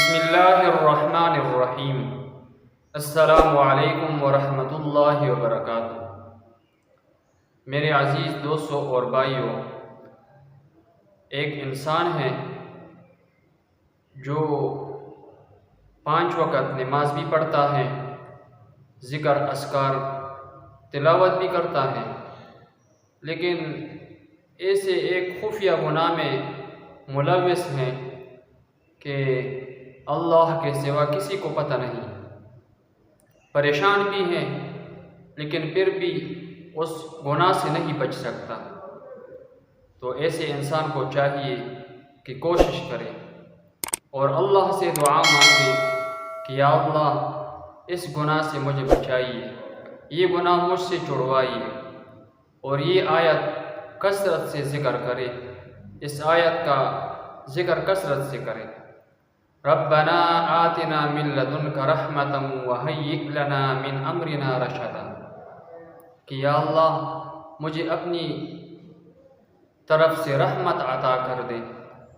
بسم اللہ الرحمن الرحیم۔ السلام علیکم ورحمۃ اللہ وبرکاتہ۔ میرے عزیز دوستوں اور بھائیوں، ایک انسان ہے جو 5 وقت نماز بھی پڑھتا ہے، ذکر اذکار تلاوت بھی کرتا ہے، لیکن ایسے ایک خفیہ گناہ میں ملوث ہیں کہ اللہ کے سوا کسی کو پتہ نہیں، پریشان بھی ہیں لیکن پھر بھی اس گناہ سے نہیں بچ سکتا۔ تو ایسے انسان کو چاہیے کہ کوشش کرے اور اللہ سے دعا مانگے کہ یا اللہ اس گناہ سے مجھے بچائیے، یہ گناہ مجھ سے چھڑوائیے، اور یہ آیت کثرت سے ذکر کرے، اس آیت کا ذکر کثرت سے کرے۔ ربنا آتنا من لدنک رحمۃ وہیئ لنا من امرنا رشدا، کہ یا اللہ مجھے اپنی طرف سے رحمت عطا کر دے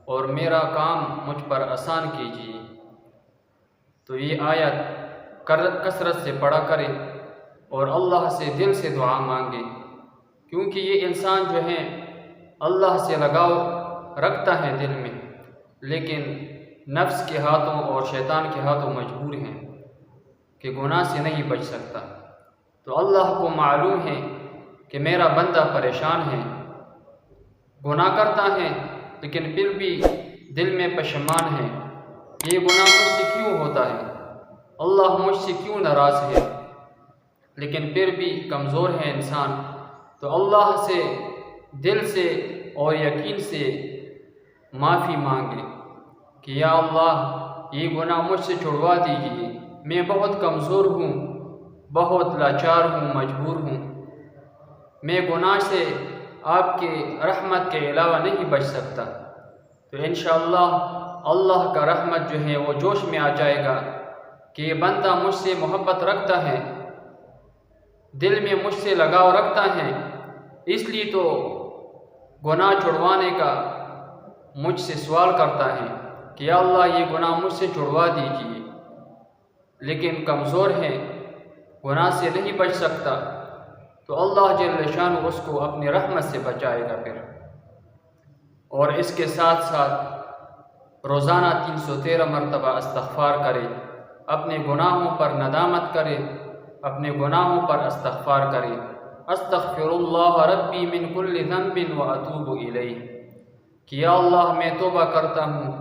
اور میرا کام مجھ پر آسان کیجیے۔ تو یہ آیت کثرت سے پڑھا کرے اور اللہ سے دل سے دعا مانگے، کیونکہ یہ انسان جو ہے اللہ سے لگاؤ رکھتا ہے دل میں، لیکن نفس کے ہاتھوں اور شیطان کے ہاتھوں مجبور ہیں کہ گناہ سے نہیں بچ سکتا۔ تو اللہ کو معلوم ہے کہ میرا بندہ پریشان ہے، گناہ کرتا ہے لیکن پھر بھی دل میں پشیمان ہے، یہ گناہ مجھ سے کیوں ہوتا ہے، اللہ مجھ سے کیوں ناراض ہے، لیکن پھر بھی کمزور ہے انسان۔ تو اللہ سے دل سے اور یقین سے معافی مانگے کہ یا اللہ یہ گناہ مجھ سے چھڑوا دیجیے، میں بہت کمزور ہوں، بہت لاچار ہوں، مجبور ہوں، میں گناہ سے آپ کے رحمت کے علاوہ نہیں بچ سکتا۔ تو انشاءاللہ اللہ کا رحمت جو ہے وہ جوش میں آ جائے گا کہ یہ بندہ مجھ سے محبت رکھتا ہے، دل میں مجھ سے لگاؤ رکھتا ہے، اس لیے تو گناہ چھڑوانے کا مجھ سے سوال کرتا ہے کہ یا اللہ یہ گناہ مجھ سے چھڑوا دیجیے، لیکن کمزور ہے، گناہ سے نہیں بچ سکتا۔ تو اللہ جل شانہ اس کو اپنی رحمت سے بچائے گا پھر۔ اور اس کے ساتھ ساتھ روزانہ 313 مرتبہ استغفار کرے، اپنے گناہوں پر ندامت کرے، اپنے گناہوں پر استغفار کرے، استغفر اللہ ربی من کل ذنب واتوب الیہ، کہ یا اللہ میں توبہ کرتا ہوں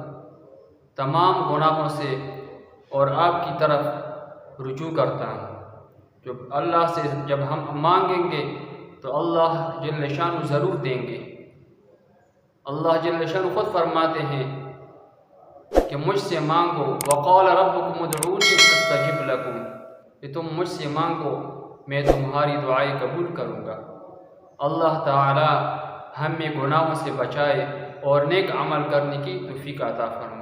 تمام گناہوں سے اور آپ کی طرف رجوع کرتا ہوں۔ جو اللہ سے جب ہم مانگیں گے تو اللہ جل شانہ ضرور دیں گے۔ اللہ جل شانہ خود فرماتے ہیں کہ مجھ سے مانگو، وقال ربکم ادعونی استجب لکم، کہ تم مجھ سے مانگو میں تمہاری دعائیں قبول کروں گا۔ اللہ تعالی ہمیں گناہوں سے بچائے اور نیک عمل کرنے کی توفیق عطا فرمائے۔